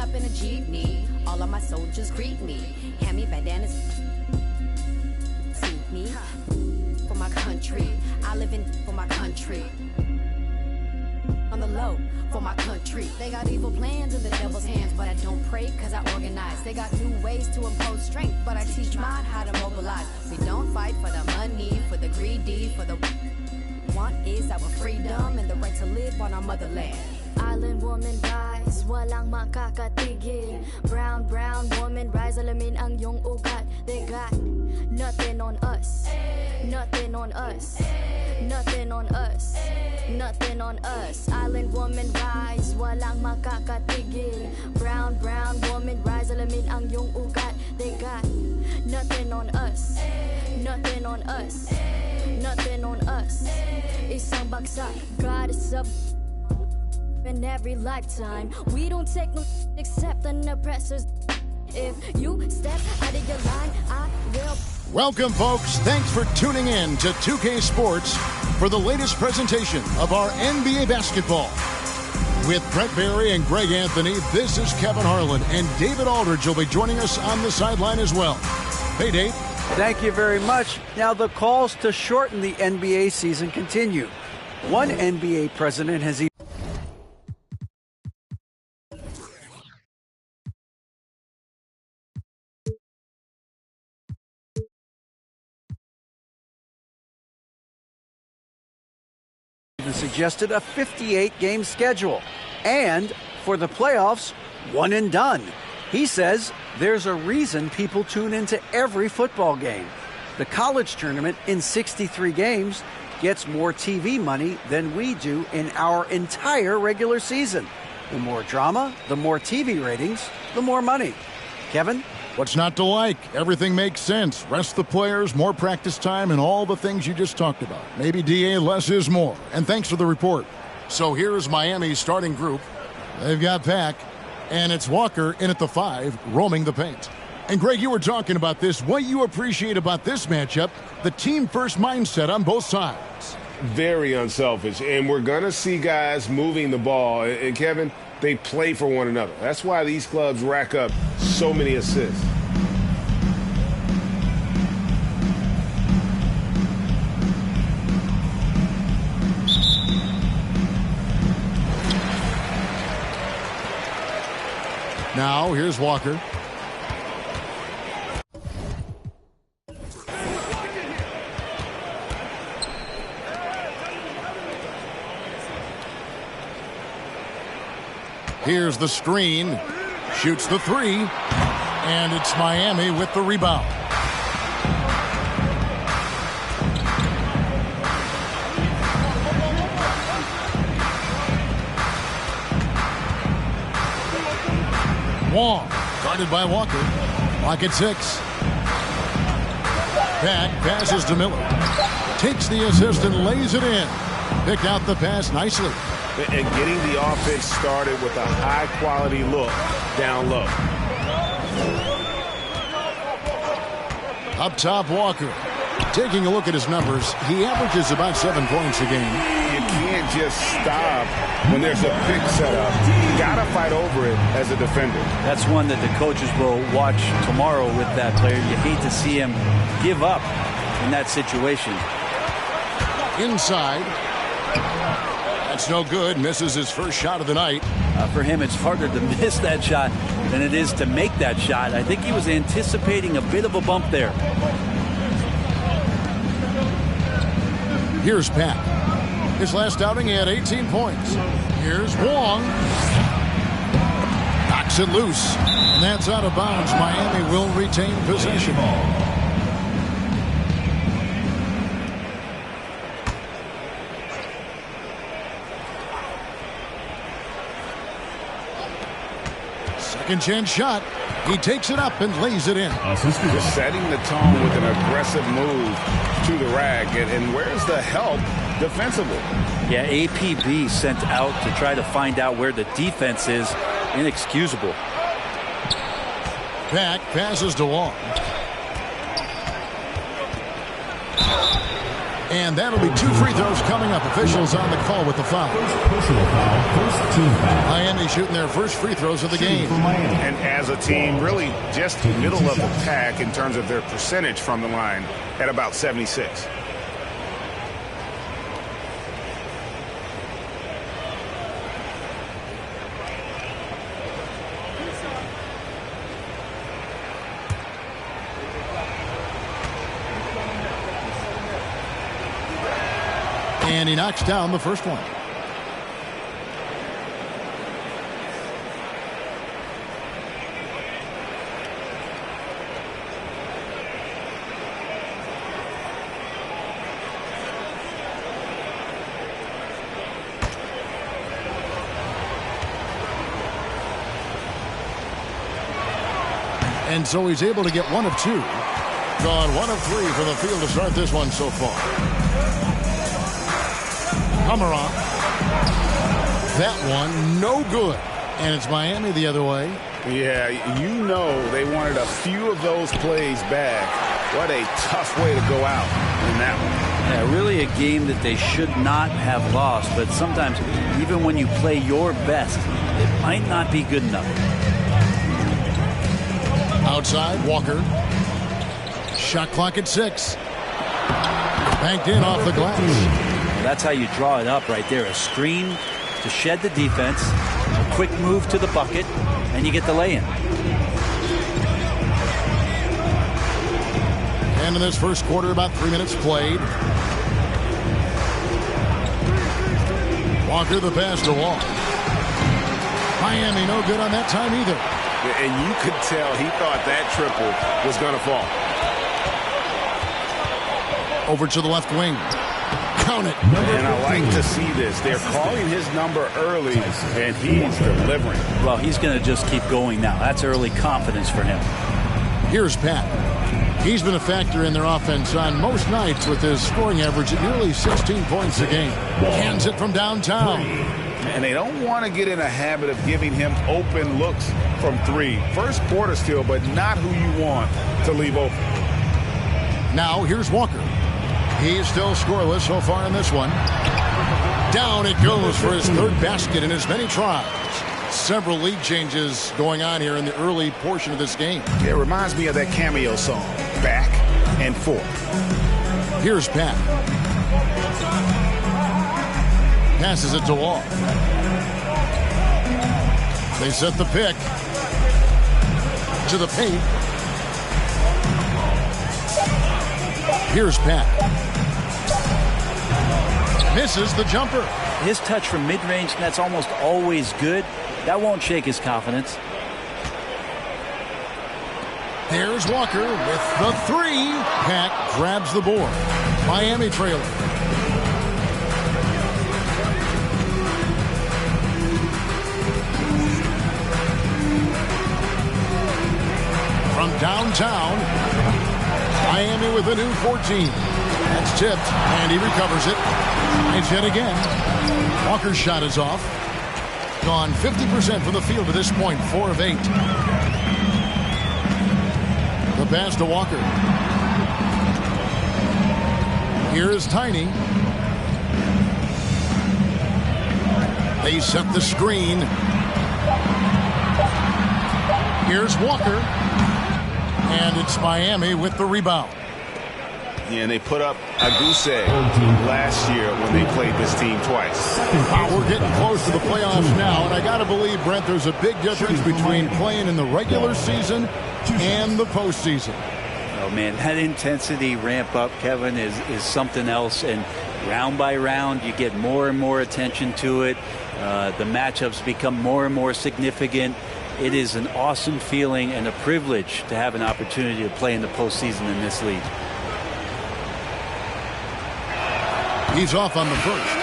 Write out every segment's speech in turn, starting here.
up in a jeepney. All of my soldiers greet me. Hand me bandanas. See me. For my country. I live in for my country. On the low for my country. They got evil plans in the devil's hands, but I don't pray cause I organize. They got new ways to impose strength, but I teach mine how to mobilize. We don't fight for the money, for the greedy, for the want is our freedom and the right to live on our motherland. Island woman rise, walang makakatigil. Brown woman rise, alamin ang iyong ugat. They got nothing on us, nothing on us, nothing on us, nothing on us. Island woman rise, walang makakatigil. Brown woman rise, alamin ang iyong ugat. They got nothing on us, nothing on us, nothing on us. Isang bagsak, God is up in every lifetime. We don't take no except the oppressors. If you step out of your line, I will. Welcome, folks. Thanks for tuning in to 2K Sports for the latest presentation of our NBA basketball. With Brett Barry and Greg Anthony, this is Kevin Harlan, and David Aldridge will be joining us on the sideline as well. Hey, Dave. Thank you very much. Now, the calls to shorten the NBA season continue. One NBA president has suggested a 58-game schedule, and for the playoffs, one and done. He says there's a reason people tune into every football game. The college tournament in 63 games gets more TV money than we do in our entire regular season. The more drama, the more TV ratings, the more money. Kevin? What's not to like? Everything makes sense. Rest the players, more practice time, and all the things you just talked about. Maybe, DA, less is more. And thanks for the report. So here's Miami's starting group. They've got Pack, and it's Walker in at the 5, roaming the paint. And, Greg, you were talking about this. What you appreciate about this matchup, the team-first mindset on both sides. Very unselfish, and we're going to see guys moving the ball. And, Kevin, they play for one another. That's why these clubs rack up so many assists. Now, here's Walker. Here's the screen. Shoots the 3. And it's Miami with the rebound. Wong, guarded by Walker. Lock at 6. Pack passes to Miller. Takes the assist and lays it in. Picked out the pass nicely. And getting the offense started with a high-quality look down low. Up top, Walker. Taking a look at his numbers, he averages about 7 points a game. You can't just stop when there's a pick set up. You got to fight over it as a defender. That's one that the coaches will watch tomorrow with that player. You hate to see him give up in that situation. Inside. That's no good. Misses his first shot of the night. For him, it's harder to miss that shot than it is to make that shot. I think he was anticipating a bit of a bump there. Here's Pat. His last outing, he had 18 points. Here's Wong. Knocks it loose. And that's out of bounds. Miami will retain possession. Second chance shot. He takes it up and lays it in. Just setting the tone with an aggressive move to the rack. And where's the help defensively? Yeah, APB sent out to try to find out where the defense is. Inexcusable. Pack passes to Wong. And that'll be 2 free throws coming up. Officials on the call with the foul. Personal foul, first team foul. Miami shooting their first free throws of the game. And as a team, really just middle of the pack in terms of their percentage from the line at about 76. And he knocks down the first one. And so he's able to get 1 of 2. Gone 1 of 3 from the field to start this one so far. Hamara. That one, no good. And it's Miami the other way. Yeah, you know they wanted a few of those plays back. What a tough way to go out in that one. Yeah, really a game that they should not have lost. But sometimes, even when you play your best, it might not be good enough. Outside, Walker. Shot clock at 6. Banked in off the glass. That's how you draw it up right there. A screen to shed the defense, a quick move to the bucket, and you get the lay-in. And in this first quarter, about 3 minutes played. Walker the pass to Wall. Miami no good on that time either. And you could tell he thought that triple was going to fall. Over to the left wing. Count it. And I like to see this. They're calling his number early, and he's delivering. Well, he's going to just keep going now. That's early confidence for him. Here's Pat. He's been a factor in their offense on most nights with his scoring average at nearly 16 points a game. Hands it from downtown. And they don't want to get in a habit of giving him open looks from 3. First quarter still, but not who you want to leave open. Now here's Walker. He's still scoreless so far in this one. Down it goes for his 3rd basket in as many tries. Several lead changes going on here in the early portion of this game. It reminds me of that Cameo song, Back and Forth. Here's Pat. Passes it to Wall. They set the pick. To the paint. Here's Pat. Misses the jumper. His touch from mid-range, that's almost always good. That won't shake his confidence. There's Walker with the 3. Pat grabs the board. Miami trailing. From downtown, Miami with a new 14. That's tipped, and he recovers it. It's hit again. Walker's shot is off. Gone 50% from the field to this point, 4 of 8. The pass to Walker. Here is Tiny. They set the screen. Here's Walker. And it's Miami with the rebound. And they put up a goose egg last year when they played this team twice. We're getting close to the playoffs now, and I got to believe, Brent, there's a big difference between playing in the regular season and the postseason. Oh, man, that intensity ramp up, Kevin, is something else. And round by round, you get more and more attention to it. The matchups become more and more significant. It is an awesome feeling and a privilege to have an opportunity to play in the postseason in this league. He's off on the first.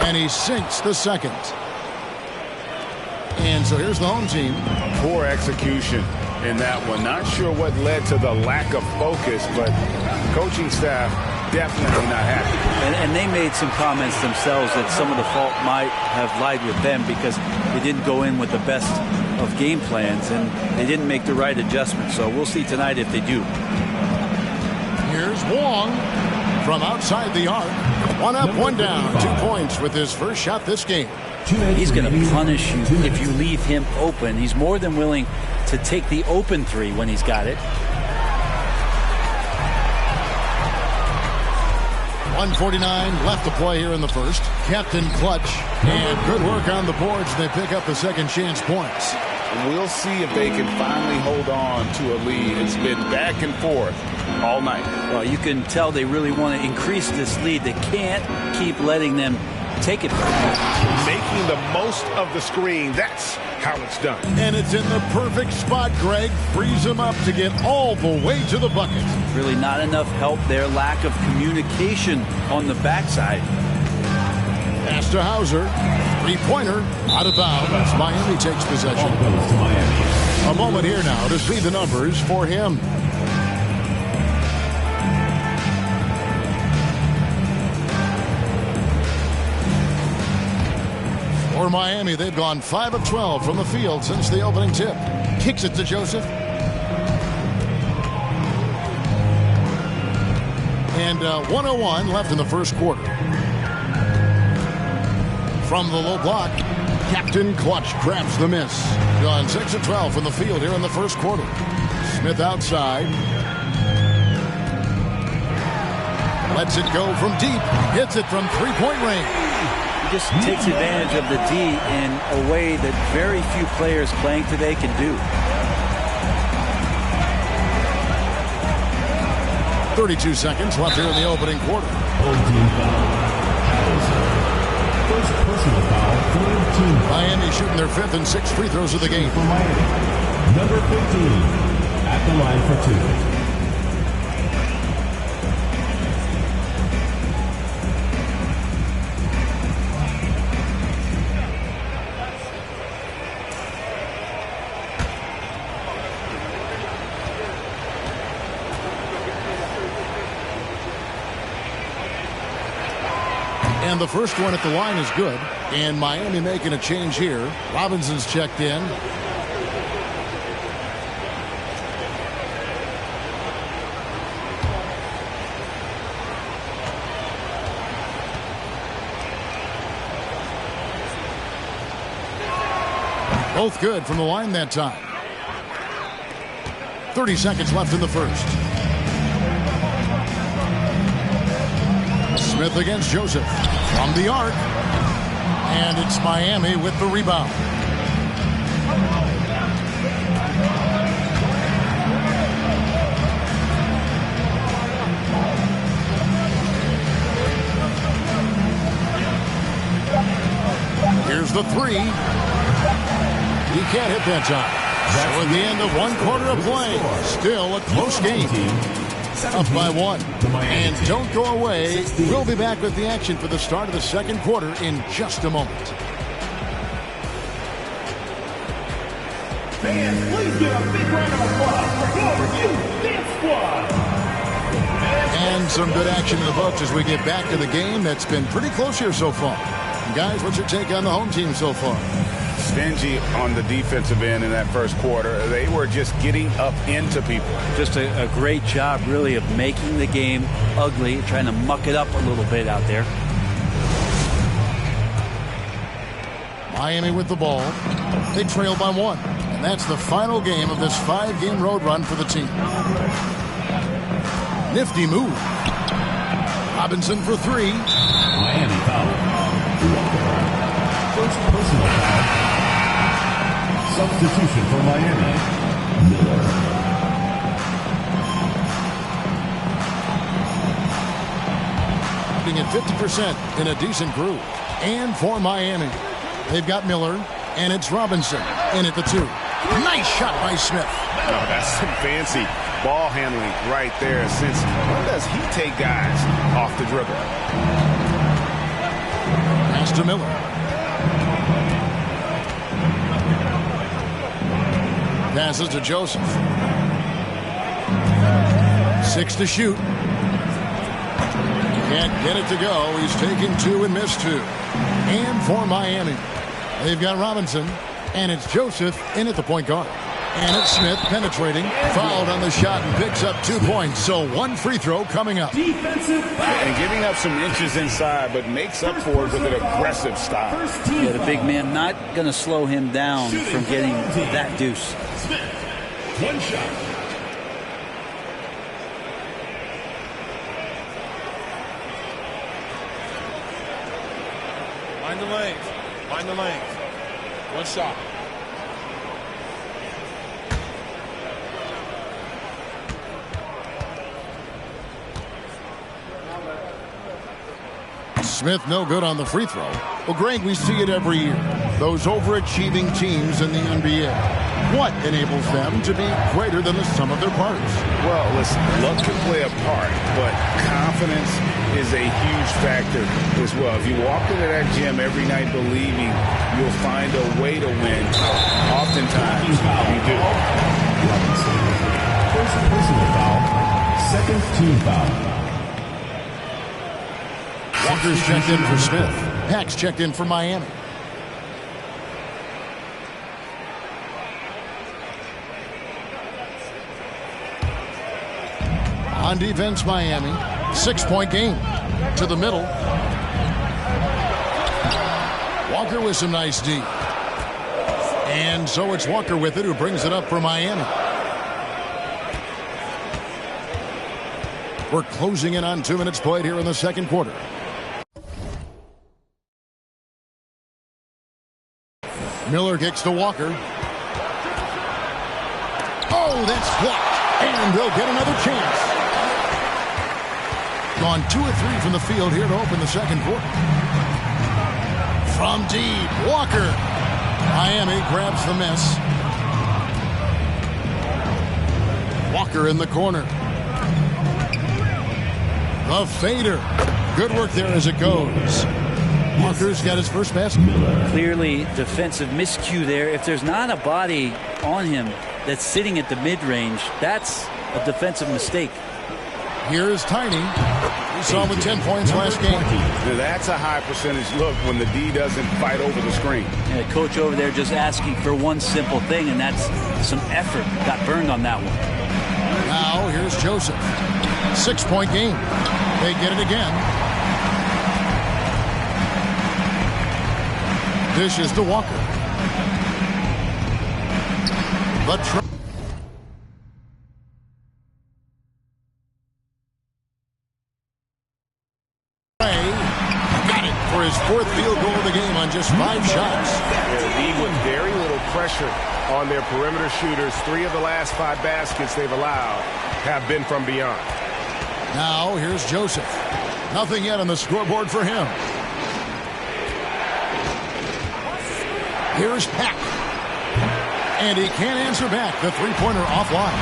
And he sinks the second. And so here's the home team. Poor execution in that one. Not sure what led to the lack of focus, but coaching staff definitely not happy. And they made some comments themselves that some of the fault might have lied with them because they didn't go in with the best of game plans and they didn't make the right adjustments. So we'll see tonight if they do. Here's Wong from outside the arc. 1 up, 1 down. 2 points with his first shot this game. He's going to punish you if you leave him open. He's more than willing to take the open three when he's got it. 1:49 left to play here in the first. Captain Clutch. And good work on the boards. They pick up the second chance points. We'll see if they can finally hold on to a lead. It's been back and forth all night. Well, you can tell they really want to increase this lead. They can't keep letting them take it from them. Making the most of the screen. That's how it's done. And it's in the perfect spot, Greg. Frees him up to get all the way to the bucket. Really not enough help there. Lack of communication on the backside. Pass to Hauser. Three-pointer out of bounds. Miami takes possession. Goes to Miami. A moment here now to see the numbers for him. For Miami, they've gone 5 of 12 from the field since the opening tip. Kicks it to Joseph. And 1:01 left in the first quarter. From the low block, Captain Clutch grabs the miss. Gone 6 of 12 from the field here in the first quarter. Smith outside. Lets it go from deep. Hits it from three-point range. He just takes advantage of the D in a way that very few players playing today can do. 32 seconds left here in the opening quarter. Home team foul. First personal foul, third team foul. Miami shooting their 5th and 6th free throws of the game. For Miami. Number 15 at the line for 2. And the first one at the line is good. And Miami making a change here. Robinson's checked in. Both good from the line that time. 30 seconds left in the first. Smith against Joseph from the arc. And it's Miami with the rebound. Here's the three. He can't hit that time. So at the end of 1 quarter of play, still a close game. Up by 1. And don't go away. We'll be back with the action for the start of the second quarter in just a moment. Fans, please give a big round of applause for your review Dance Squad. And some good action in the books as we get back to the game that's been pretty close here so far. Guys, what's your take on the home team so far? Stingy on the defensive end in that first quarter. They were just getting up into people. Just a great job, really, of making the game ugly, trying to muck it up a little bit out there. Miami with the ball. They trail by 1. And that's the final game of this 5-game road run for the team. Nifty move. Robinson for 3. Miami foul. First personal foul. Substitution for Miami. Miller. Shooting at 50% in a decent groove. And for Miami, they've got Miller, and it's Robinson in at the 2. Nice shot by Smith. No, that's some fancy ball handling right there. Since when does he take guys off the dribble? Pass to Miller. Passes to Joseph. 6 to shoot. Can't get it to go. He's taken 2 and missed 2. And for Miami, they've got Robinson, and it's Joseph in at the point guard. And it's Smith penetrating, fouled on the shot, and picks up 2 points. So 1 free throw coming up. Defensive foul. And giving up some inches inside, but makes up for it with an aggressive style. Yeah, the big man not going to slow him down from getting that deuce. Smith, 1 shot. Find the lanes. Find the lanes. 1 shot. Smith no good on the free throw. Well, Greg, we see it every year. Those overachieving teams in the NBA. What enables them to be greater than the sum of their parts? Well, listen, luck can play a part, but confidence is a huge factor as well. If you walk into that gym every night believing you'll find a way to win, oftentimes you do. First personal foul. Second team foul. Walker's checked in for Smith. Pack's checked in for Miami. On defense, Miami. 6-point game. To the middle. Walker with some nice D. And so it's Walker with it, who brings it up for Miami. We're closing in on 2 minutes played here in the second quarter. Miller kicks to Walker. Oh, that's blocked. And they'll get another chance. Gone 2 of 3 from the field here to open the second quarter. From deep, Walker. Miami grabs the miss. Walker in the corner. The fader. Good work there as it goes. Walker's got his first basket. Clearly defensive miscue there. If there's not a body on him that's sitting at the mid-range, that's a defensive mistake. Here's Tiny. We saw him with 10 points last game. That's a high percentage look when the D doesn't fight over the screen. And the coach over there just asking for one simple thing, and that's some effort. Got burned on that one. Now here's Joseph. 6-point game. They get it again. Dishes to Walker. The try. Got it for his 4th field goal of the game on just 5 shots. Yeah, with very little pressure on their perimeter shooters. 3 of the last 5 baskets they've allowed have been from beyond. Now here's Joseph. Nothing yet on the scoreboard for him. Here's Pack. And he can't answer back. The 3-pointer offline.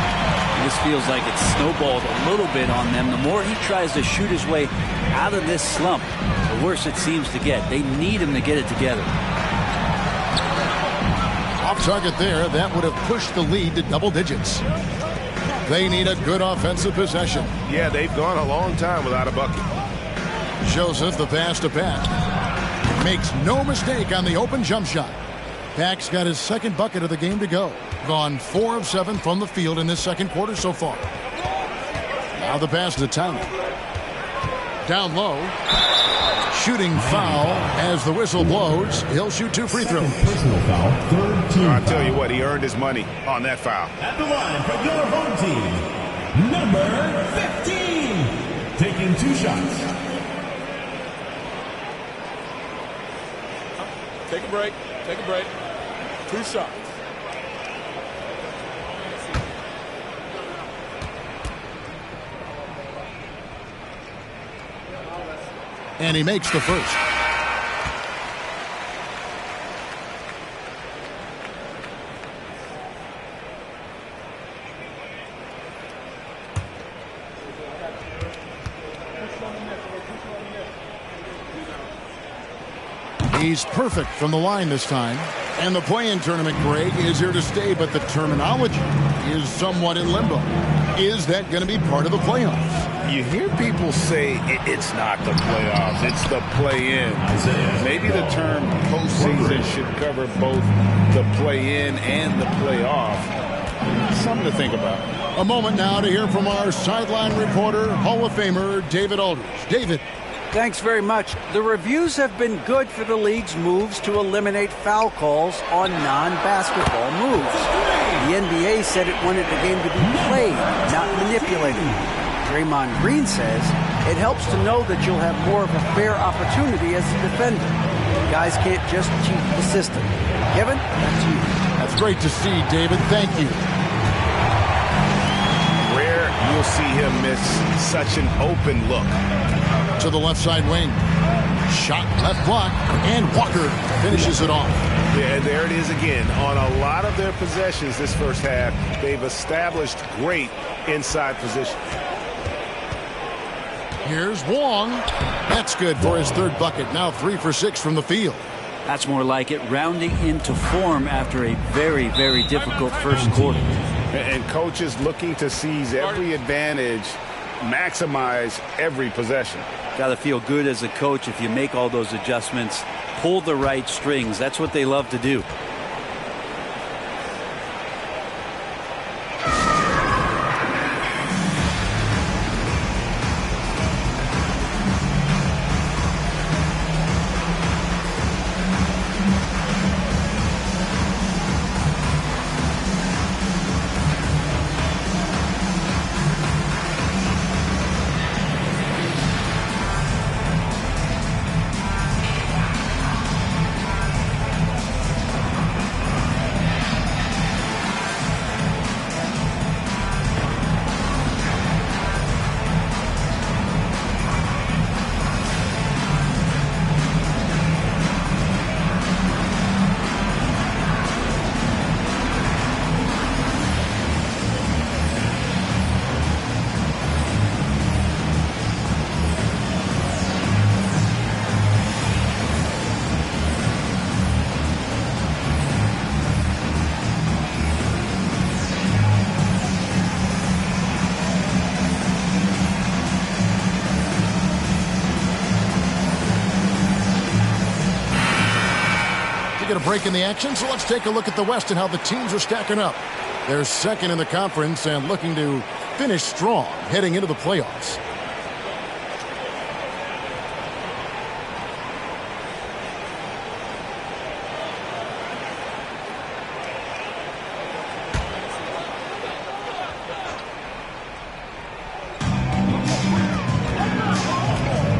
This feels like it's snowballed a little bit on them. The more he tries to shoot his way out of this slump, the worse it seems to get. They need him to get it together. Off target there. That would have pushed the lead to double digits. They need a good offensive possession. Yeah, they've gone a long time without a bucket. Joseph, the pass to Pack. Makes no mistake on the open jump shot. Pack's got his 2nd bucket of the game to go. Gone 4 of 7 from the field in this second quarter so far. Now the pass to Townie. Down low. Shooting foul as the whistle blows. He'll shoot 2 free throws. Personal foul. Third team. I'll tell you what, he earned his money on that foul. At the line for your home team, number 15. Taking 2 shots. Take a break. Take a break. 2 shots. And he makes the first. He's perfect from the line this time. And the play-in tournament, Greg, is here to stay, but the terminology is somewhat in limbo. Is that going to be part of the playoffs? You hear people say it's not the playoffs, it's the play-in. Maybe the term postseason should cover both the play-in and the playoff. Something to think about. A moment now to hear from our sideline reporter, Hall of Famer David Aldridge. David. Thanks very much. The reviews have been good for the league's moves to eliminate foul calls on non-basketball moves. The NBA said it wanted the game to be played, not manipulated. Draymond Green says it helps to know that you'll have more of a fair opportunity as a defender. Guys can't just cheat the system. Kevin, back to you. That's great to see, David. Thank you. Rare you'll see him miss such an open look. To the left side wing. Shot left block, and Walker finishes it off. Yeah, there it is again. On a lot of their possessions this first half, they've established great inside position. Here's Wong. That's good for his third bucket. Now 3 for 6 from the field. That's more like it, rounding into form after a very, very difficult first quarter. And coaches looking to seize every advantage, maximize every possession. Got to feel good as a coach if you make all those adjustments, pull the right strings. That's what they love to do. A break in the action, so let's take a look at the West and how the teams are stacking up. They're second in the conference and looking to finish strong heading into the playoffs.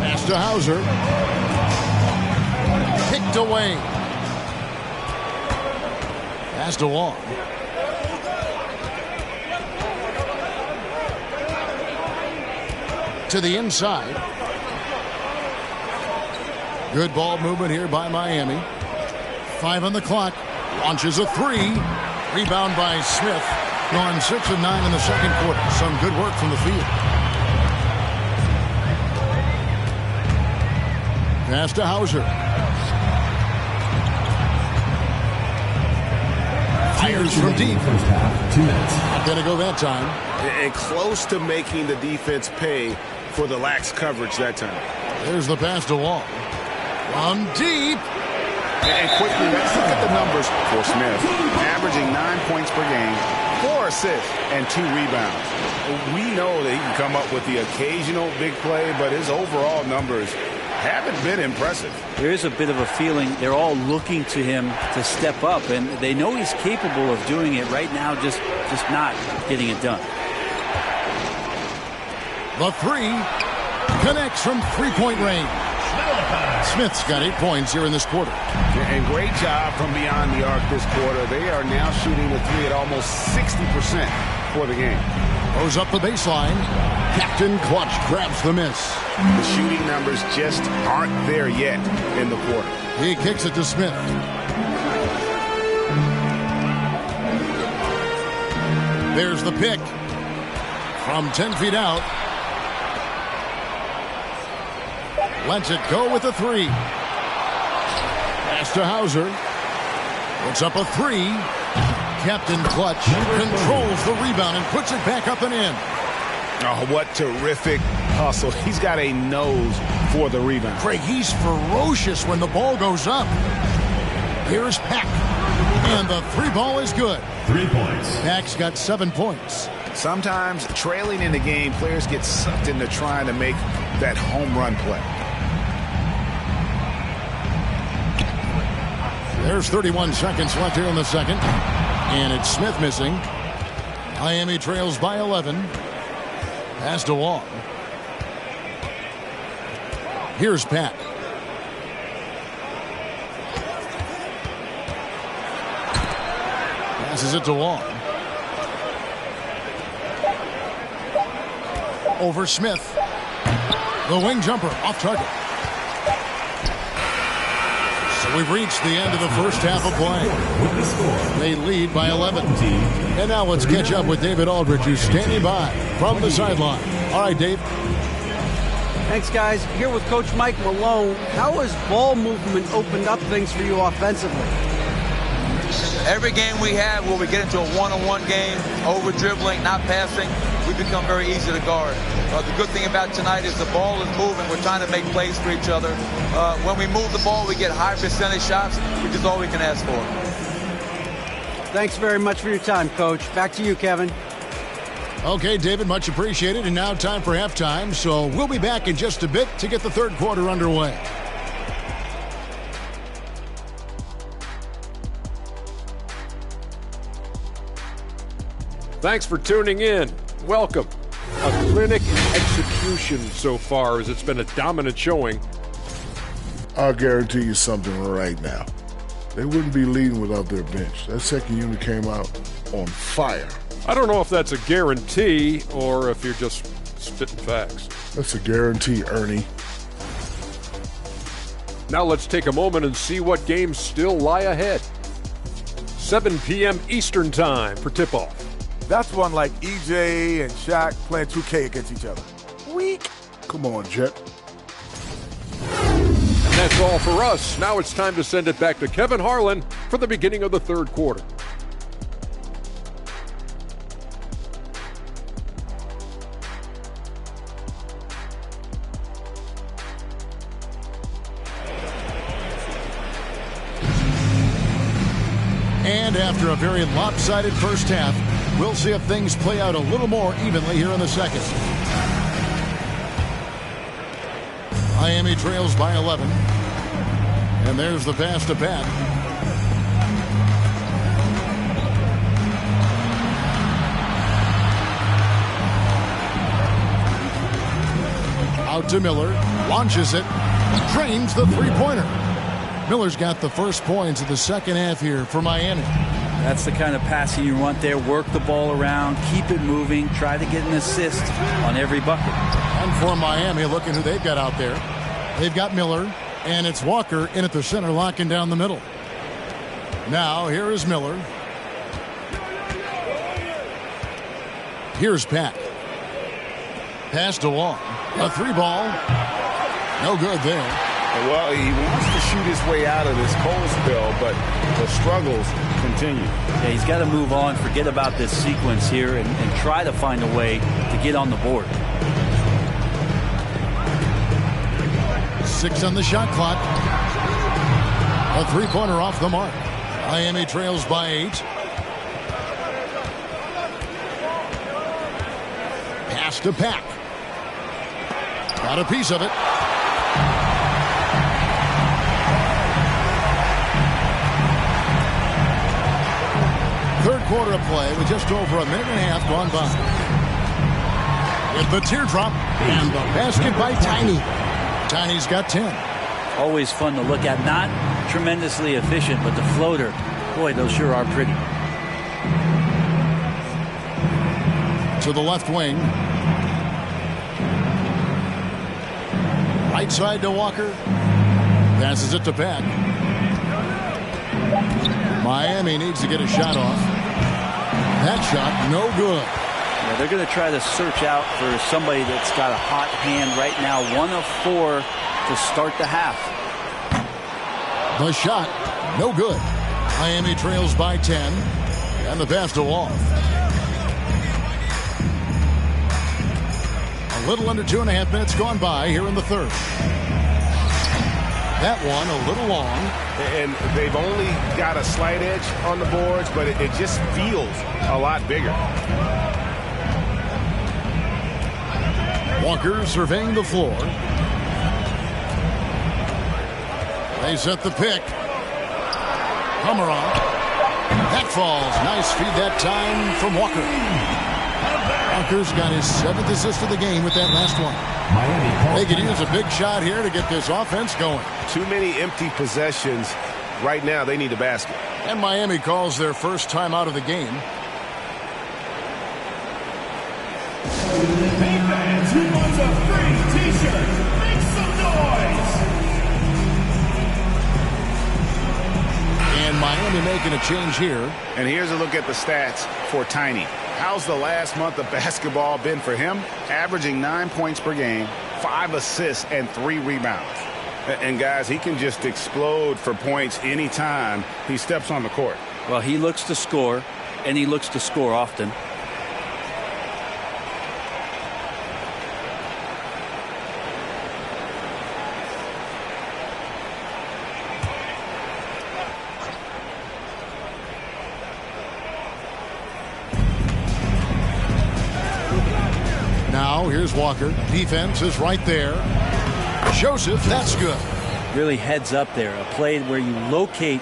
Pass to Hauser. Kicked away. Pass to Wong. To the inside. Good ball movement here by Miami. 5 on the clock. Launches a 3. Rebound by Smith. Gone 6 of 9 in the second quarter. Some good work from the field. Pass to Hauser. Fires from deep. Not going to go that time. And close to making the defense pay for the lax coverage that time. There's the pass to Wall. From deep. And quickly, let's look at the numbers for Smith. Averaging 9 points per game, 4 assists, and 2 rebounds. We know that he can come up with the occasional big play, but his overall numbers haven't been impressive. There is a bit of a feeling they're all looking to him to step up, and they know he's capable of doing it right now, just not getting it done. The 3 connects from three-point range. Smith's got 8 points here in this quarter. And great job from beyond the arc this quarter. They are now shooting the 3 at almost 60% for the game. Goes up the baseline. Captain Clutch grabs the miss. The shooting numbers just aren't there yet in the quarter. He kicks it to Smith. There's the pick. From 10 feet out. Lets it go with a 3. Pass to Hauser. Puts up a three. Captain Clutch controls the rebound and puts it back up and in. Oh, what terrific hustle. He's got a nose for the rebound. Craig, he's ferocious when the ball goes up. Here's Pack. And the three ball is good. 3 points. Pack's got 7 points. Sometimes trailing in the game, players get sucked into trying to make that home run play. There's 31 seconds left here in the second. And it's Smith missing. Miami trails by 11. Pass to Wong. Here's Pat. Passes it to Wong. Over Smith. The wing jumper off target. So we've reached the end of the first half of play. They lead by 11. And now let's catch up with David Aldridge, who's standing by from the sideline. All right, Dave. Thanks, guys. Here with Coach Mike Malone. How has ball movement opened up things for you offensively? Every game we have where we get into a one-on-one game, over dribbling, not passing, we become very easy to guard. The good thing about tonight is the ball is moving. We're trying to make plays for each other. When we move the ball, we get high percentage shots, which is all we can ask for. Thanks very much for your time, Coach. Back to you, Kevin. Okay, David, much appreciated. And now time for halftime. So we'll be back in just a bit to get the third quarter underway. Thanks for tuning in. Welcome. A clinic in execution so far, as it's been a dominant showing. I'll guarantee you something right now. They wouldn't be leading without their bench. That second unit came out on fire. I don't know if that's a guarantee or if you're just spitting facts. That's a guarantee, Ernie. Now let's take a moment and see what games still lie ahead. 7 p.m. Eastern Time for tip-off. That's one like EJ and Shaq playing 2K against each other. Weak. Come on, Jet. And that's all for us. Now it's time to send it back to Kevin Harlan for the beginning of the third quarter. And after a very lopsided first half, we'll see if things play out a little more evenly here in the second. Miami trails by 11. And there's the pass to Pat. Out to Miller. Launches it. Drains the three-pointer. Miller's got the first points of the second half here for Miami. That's the kind of passing you want there. Work the ball around, keep it moving, try to get an assist on every bucket. And for Miami, look at who they've got out there. They've got Miller, and it's Walker in at the center, locking down the middle. Now, here is Miller. Here's Pat. Pass to Wong. A three ball. No good there. Well, he wants to shoot his way out of this cold spell, but the struggles continue. Yeah, he's got to move on, forget about this sequence here, and try to find a way to get on the board. 6 on the shot clock. A three-pointer off the mark. Miami trails by 8. Pass to Pack. Got a piece of it. Third quarter of play with just over a minute and a half gone by. With the teardrop and the basket by Tiny. Tiny's got 10. Always fun to look at. Not tremendously efficient, but the floater, boy, those sure are pretty. To the left wing. Right side to Walker. Passes it to Pat. Miami needs to get a shot off. That shot, no good. Yeah, they're going to try to search out for somebody that's got a hot hand right now. 1 of 4 to start the half. The shot, no good. Miami trails by 10, and the pass to Wall. A little under 2.5 minutes gone by here in the third. That one a little long. And they've only got a slight edge on the boards, but it just feels a lot bigger. Walker surveying the floor. They set the pick. Pomeroy. That falls. Nice feed that time from Walker. Walker's got his 7th assist of the game with that last one. They could use a big shot here to get this offense going. Too many empty possessions. Right now, they need a basket. And Miami calls their first time out of the game. Hey fans, who wants a free t-shirt? Make some noise! And Miami making a change here. And here's a look at the stats for Tiny. How's the last month of basketball been for him? Averaging 9 points per game, 5 assists, and 3 rebounds. And guys, he can just explode for points anytime he steps on the court. Well, he looks to score, and he looks to score often. Now here's Walker. Defense is right there. Joseph, that's good. Really heads up there. A play where you locate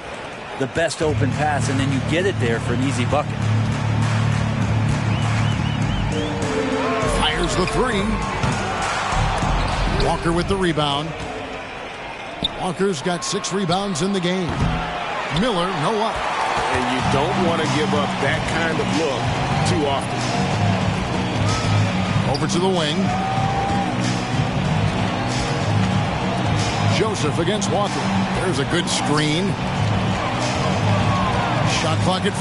the best open pass and then you get it there for an easy bucket. Fires the three. Walker with the rebound. Walker's got 6 rebounds in the game. Miller, no up. And you don't want to give up that kind of look too often. Over to the wing. Joseph against Walker. There's a good screen. Shot clock at 5.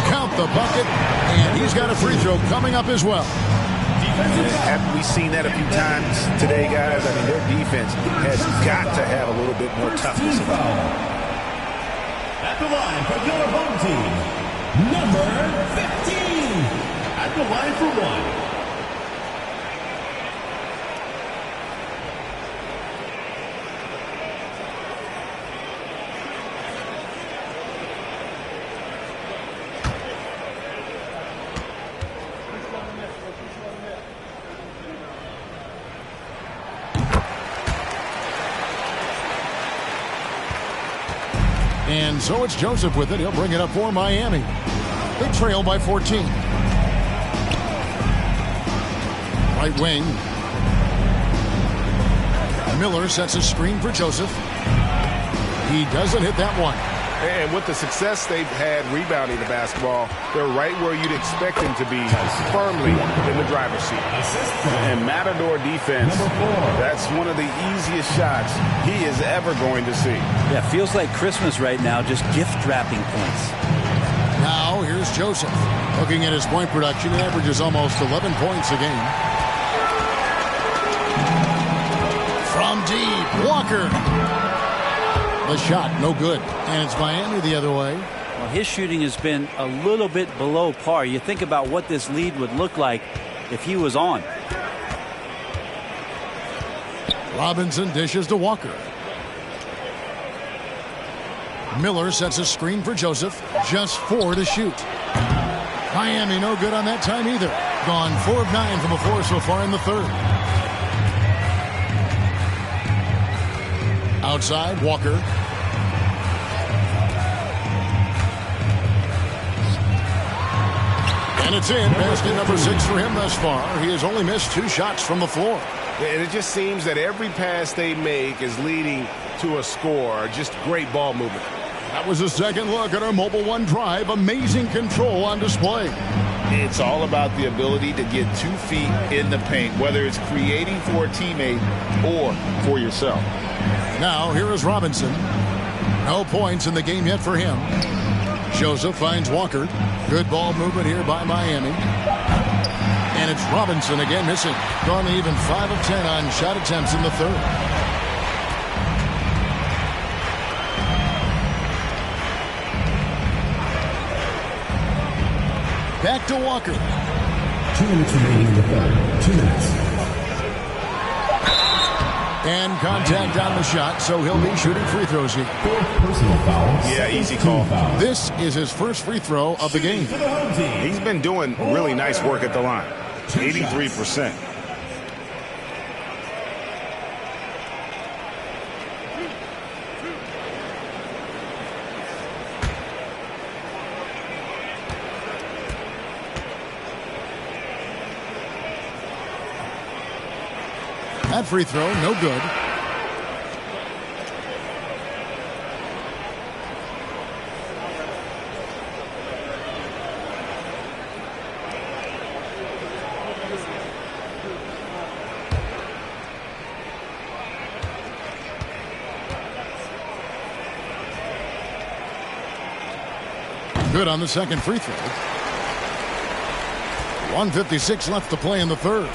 Count the bucket. And he's got a free throw coming up as well. Haven't we seen that a few times today, guys? I mean, their defense has got to have a little bit more toughness. At the line for your home team, number 15. At the line for 1. And so it's Joseph with it. He'll bring it up for Miami. They trail by 14. Right wing. Miller sets a screen for Joseph. He doesn't hit that one. And with the success they've had rebounding the basketball, they're right where you'd expect them to be, firmly in the driver's seat. And Matador defense, that's one of the easiest shots he is ever going to see. Yeah, feels like Christmas right now, just gift wrapping points. Now here's Joseph. Looking at his point production, he averages almost 11 points a game. From deep, Walker. The shot, no good. And it's Miami the other way. Well, his shooting has been a little bit below par. You think about what this lead would look like if he was on. Robinson dishes to Walker. Miller sets a screen for Joseph. Just 4 to shoot. Miami no good on that time either. Gone 4 of 9 from the floor so far in the third. Outside, Walker. And it's in. Basket number 6 for him thus far. He has only missed 2 shots from the floor. And it just seems that every pass they make is leading to a score. Just great ball movement. That was a second look at our Mobile One Drive. Amazing control on display. It's all about the ability to get 2 feet in the paint, whether it's creating for a teammate or for yourself. Now, here is Robinson. No points in the game yet for him. Joseph finds Walker. Good ball movement here by Miami. And it's Robinson again missing. Gone even 5 of 10 on shot attempts in the third. Back to Walker. 2 minutes remaining in the third. 2 minutes. And contact on the shot, so he'll be shooting free throws here. 4th personal foul. Yeah, easy call. This is his first free throw of the game. He's been doing really nice work at the line. 83%. That free throw, no good. Good on the second free throw. 1:56 left to play in the third.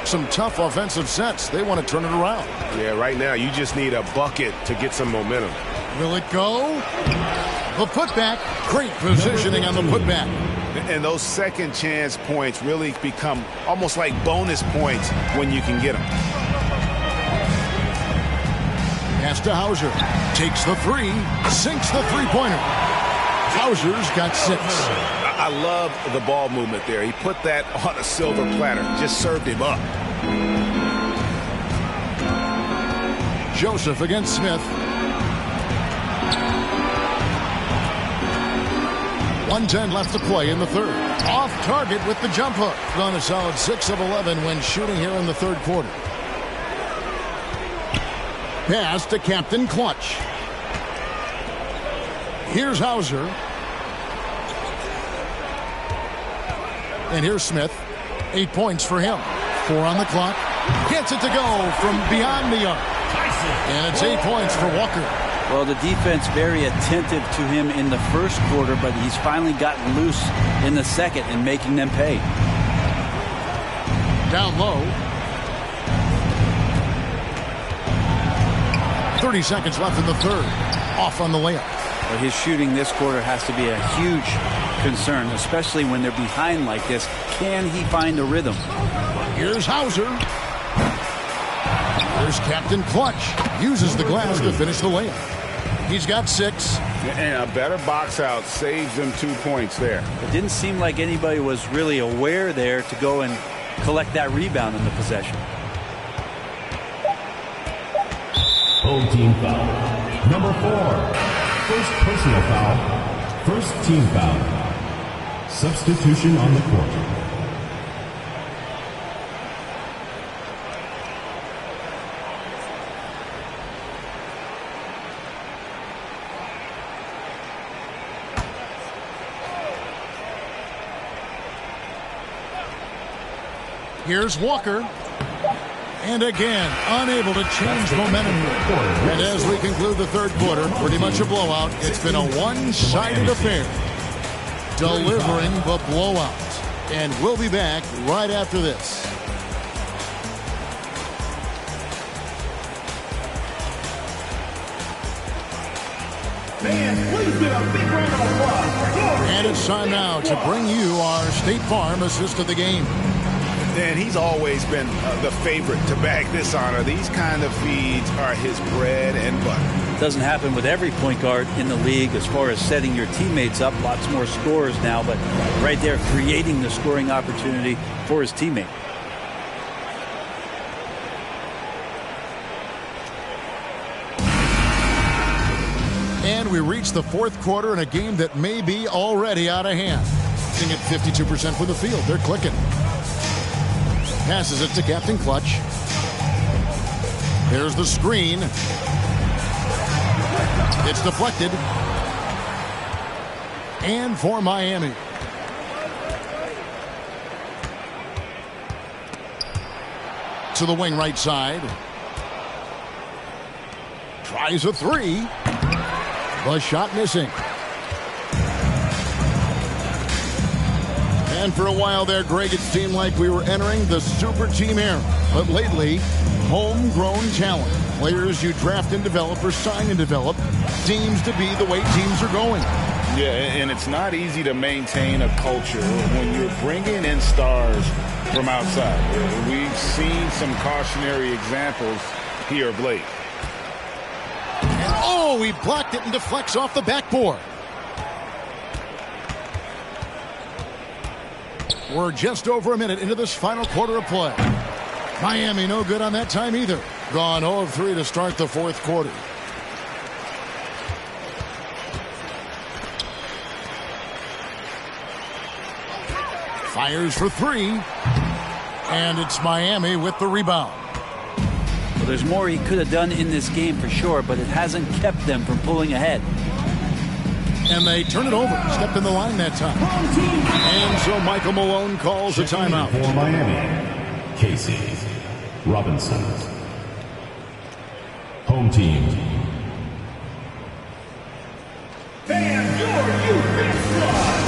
Some tough offensive sets. They want to turn it around. Yeah, right now you just need a bucket to get some momentum. Will it go? The putback. Great positioning on the putback. And those second chance points really become almost like bonus points when you can get them. Pass to Hauser. Takes the three. Sinks the three-pointer. Hauser's got 6. I love the ball movement there. He put that on a silver platter. Just served him up. Joseph against Smith. 1:10 left to play in the third. Off target with the jump hook. On a solid 6 of 11 when shooting here in the third quarter. Pass to Captain Clutch. Here's Hauser. And here's Smith. 8 points for him. 4 on the clock. Gets it to go from beyond the arc. And it's 8 points for Walker. Well, the defense very attentive to him in the first quarter, but he's finally gotten loose in the second and making them pay. Down low. 30 seconds left in the third. Off on the layup. Well, his shooting this quarter has to be a huge concern, especially when they're behind like this. Can he find a rhythm? Here's Hauser. Here's Captain Clutch. Uses the glass to finish the layup. He's got 6. And a better box out saves them 2 points there. It didn't seem like anybody was really aware there to go and collect that rebound in the possession. Home team foul. Number 4. First personal foul. First team foul. Substitution on the court. Here's Walker. And again, unable to change momentum. And as we conclude the third quarter, pretty much a blowout. It's been a one-sided affair. Delivering the blowout. And we'll be back right after this. Please give a big round of applause for Glory. And it's time now to bring you our State Farm assist of the game. And he's always been the favorite to bag this honor. These kind of feeds are his bread and butter. It doesn't happen with every point guard in the league as far as setting your teammates up. Lots more scorers now, but right there creating the scoring opportunity for his teammate. And we reach the fourth quarter in a game that may be already out of hand. Sitting at 52% from the field. They're clicking. Passes it to Captain Clutch. There's the screen. It's deflected. And for Miami. To the wing right side. Tries a three. The shot missing. And for a while there, Greg, it seemed like we were entering the super team era. But lately, homegrown talent. Players you draft and develop or sign and develop seems to be the way teams are going. Yeah, and it's not easy to maintain a culture when you're bringing in stars from outside. We've seen some cautionary examples here of late. And oh, he blocked it and deflects off the backboard. We're just over a minute into this final quarter of play. Miami no good on that time either. Gone 0 of 3 to start the fourth quarter. Fires for 3. And it's Miami with the rebound. Well, there's more he could have done in this game for sure, but it hasn't kept them from pulling ahead. And they turn it over. Stepped in the line that time. And so Michael Malone calls a timeout. For Miami, Casey Robinson. Home team. Fan your youth squad.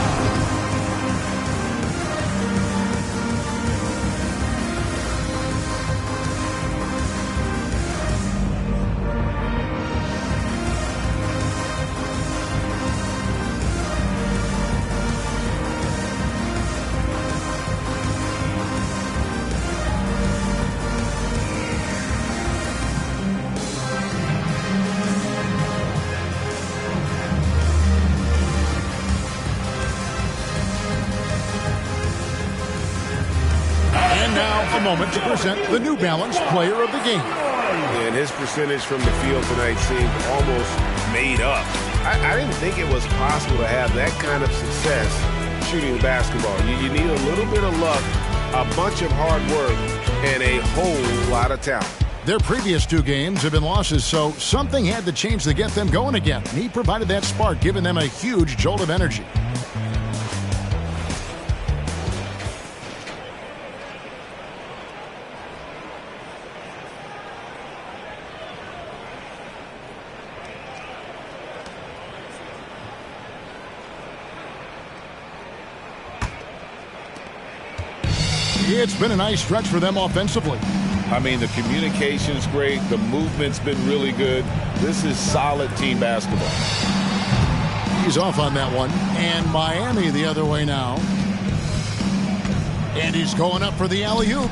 Moment to present the New Balance Player of the Game. And his percentage from the field tonight seemed almost made up. I didn't think it was possible to have that kind of success shooting basketball. You need a little bit of luck, a bunch of hard work, and a whole lot of talent. Their previous 2 games have been losses, so something had to change to get them going again. And he provided that spark, giving them a huge jolt of energy. It's been a nice stretch for them offensively. I mean, the communication's great. The movement's been really good. This is solid team basketball. He's off on that one. And Miami the other way now. And he's going up for the alley-oop.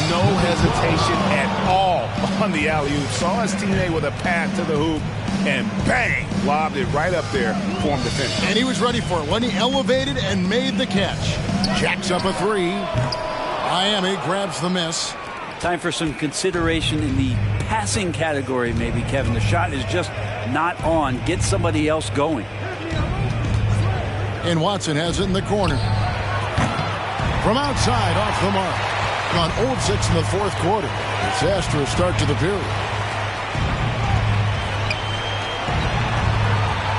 No hesitation at all on the alley-oop. Saw his teammate with a pass to the hoop, and bang, lobbed it right up there for him to finish. And he was ready for it when he elevated and made the catch. Jacks up a 3. Miami grabs the miss. Time for some consideration in the passing category, maybe, Kevin. The shot is just not on. Get somebody else going. And Watson has it in the corner. From outside, off the mark. On 0 of 6 in the fourth quarter. Disastrous start to the period.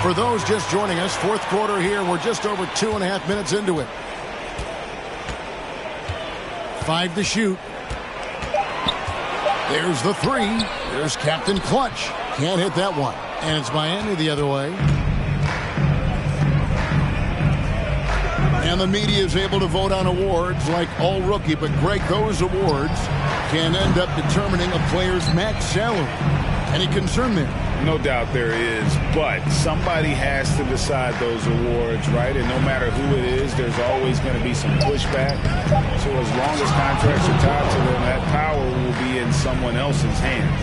For those just joining us, fourth quarter here. We're just over 2.5 minutes into it. 5 to shoot. There's the 3. There's Captain Clutch. Can't hit that one. And it's Miami the other way. And the media is able to vote on awards like All Rookie. But, Greg, those awards can end up determining a player's max salary. Any concern there? No doubt there is, but somebody has to decide those awards, right? And no matter who it is, there's always going to be some pushback. So as long as contracts are tied to them, that power will be in someone else's hands.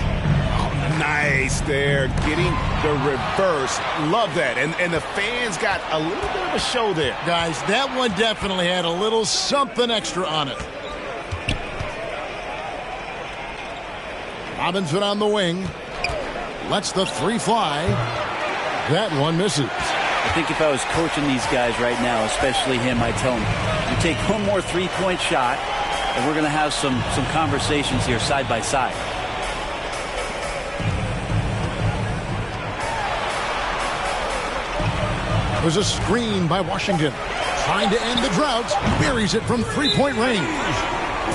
Oh, nice there, getting the reverse. Love that. And the fans got a little bit of a show there. Guys, that one definitely had a little something extra on it. Robinson on the wing. Lets the 3 fly. That one misses. I think if I was coaching these guys right now, especially him, I'd tell him, you take one more 3-point shot, and we're going to have some conversations here side by side. There's a screen by Washington. Trying to end the drought. Buries it from 3-point range.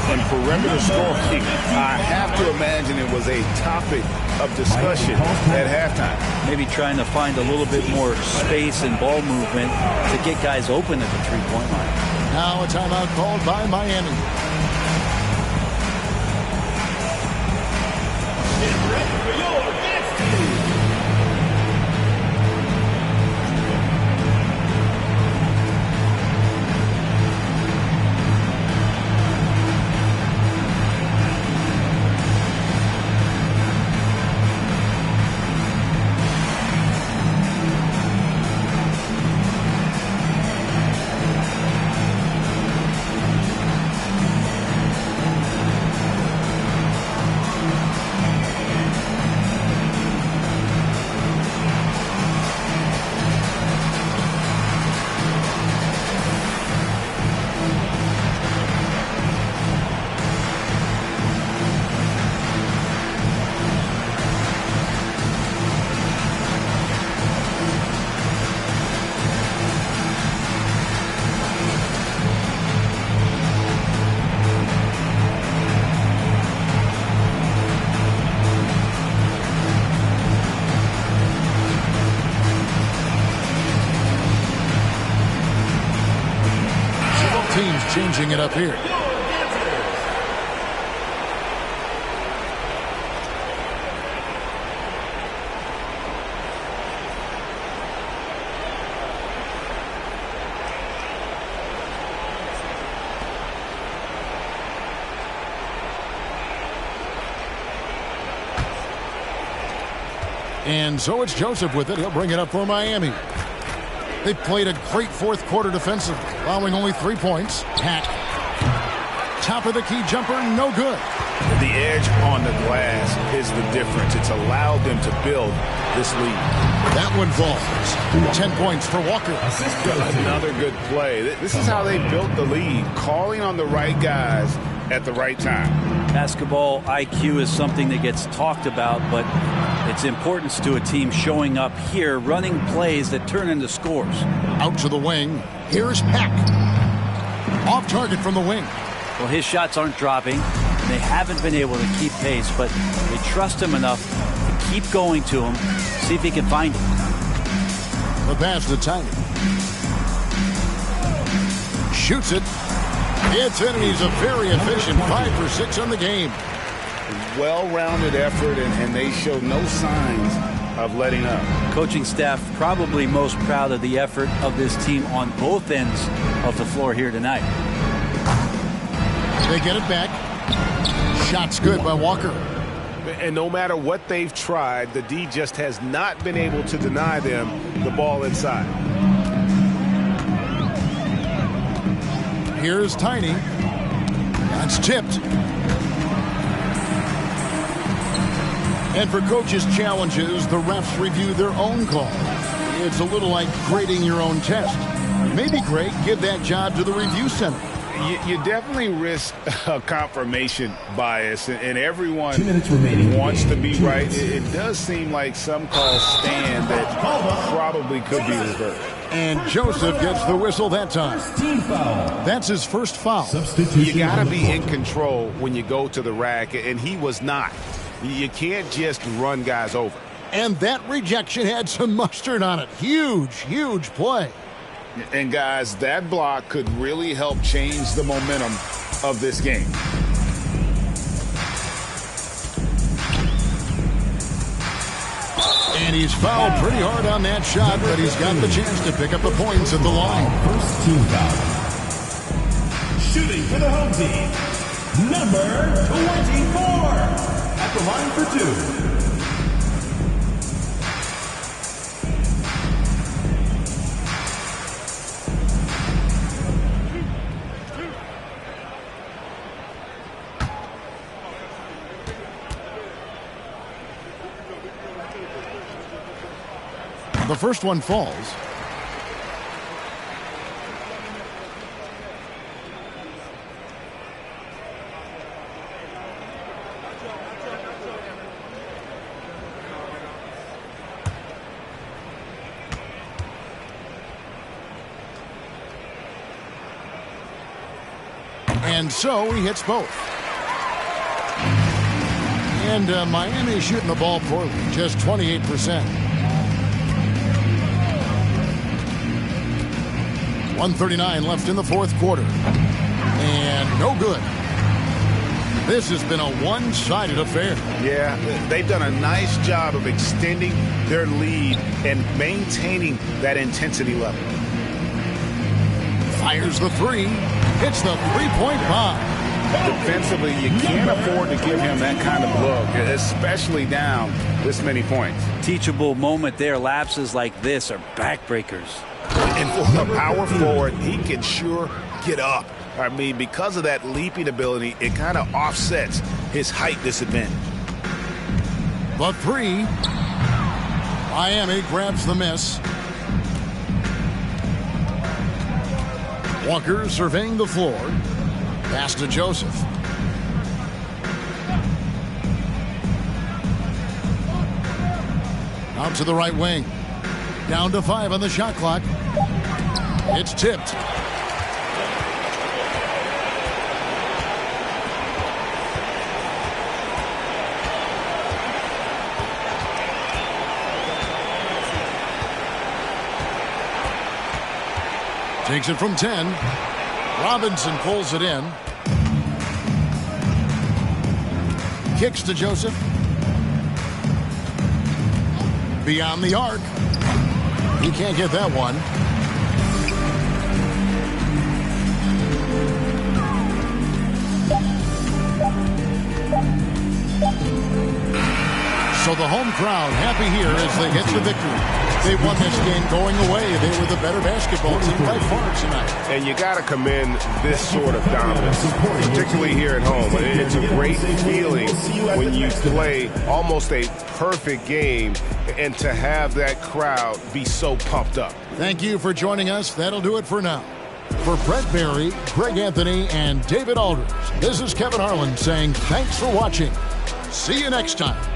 And perimeter scoring, I have to imagine it was a topic of discussion at halftime. Maybe trying to find a little bit more space and ball movement to get guys open at the 3-point line. Now a timeout called by Miami. Get ready for your next move. changing it up here. And so it's Joseph with it. He'll bring it up for Miami. They played a great fourth quarter defensively, allowing only 3 points. Hack. Top of the key jumper, no good. The edge on the glass is the difference. It's allowed them to build this lead. That one falls. 10 points for Walker. Another good play. This is how they built the lead, calling on the right guys at the right time. Basketball IQ is something that gets talked about, but its importance to a team showing up here, running plays that turn into scores. Out to the wing. Here's Hack. Off target from the wing. Well, his shots aren't dropping. They haven't been able to keep pace, but they trust him enough to keep going to him, see if he can find him. The pass to Tiny. Shoots it. It's in, and he's a very efficient 5 for 6 on the game. Well-rounded effort, and they show no signs of letting up. Coaching staff probably most proud of the effort of this team on both ends of the floor here tonight. They get it back. Shot's good by Walker. And no matter what they've tried, the D just has not been able to deny them the ball inside. Here's Tiny. That's tipped. And for coaches' challenges, the refs review their own call. It's a little like grading your own test. Maybe, Greg, give that job to the review center. You definitely risk a confirmation bias, and everyone 2 minutes remaining. wants to be right. It does seem like some calls stand that probably could be reversed. And Joseph gets the whistle that time. Team foul. That's his first foul. Substitution. You got to be in control when you go to the rack, and he was not. You can't just run guys over. And that rejection had some mustard on it. Huge, huge play. And guys, that block could really help change the momentum of this game. And he's fouled pretty hard on that shot, but he's got the chance to pick up the points at the line. First team foul. Shooting for the home team, number 24. At the line for 2. The first one falls. And so he hits both. And Miami shooting the ball poorly, just 28%. 1:39 left in the fourth quarter. And no good. This has been a one-sided affair. Yeah, they've done a nice job of extending their lead and maintaining that intensity level. Fires the three. Hits the three-point bomb. Defensively, you can't afford to give him that kind of look, especially down this many points. Teachable moment there. Lapses like this are backbreakers. And for a power forward, he can sure get up. I mean, because of that leaping ability, it kind of offsets his height disadvantage. The three. Miami grabs the miss. Walker surveying the floor. Pass to Joseph. Out to the right wing. Down to 5 on the shot clock. It's tipped. Takes it from 10. Robinson pulls it in. Kicks to Joseph. Beyond the arc. He can't get that one. So the home crowd happy here as they get the victory. They won this game going away. They were the better basketball team by far tonight. And you got to commend this sort of dominance, particularly here at home. It's a great feeling when you play almost a perfect game and to have that crowd be so pumped up. Thank you for joining us. That'll do it for now. For Brent Barry, Greg Anthony, and David Aldridge, this is Kevin Harlan saying thanks for watching. See you next time.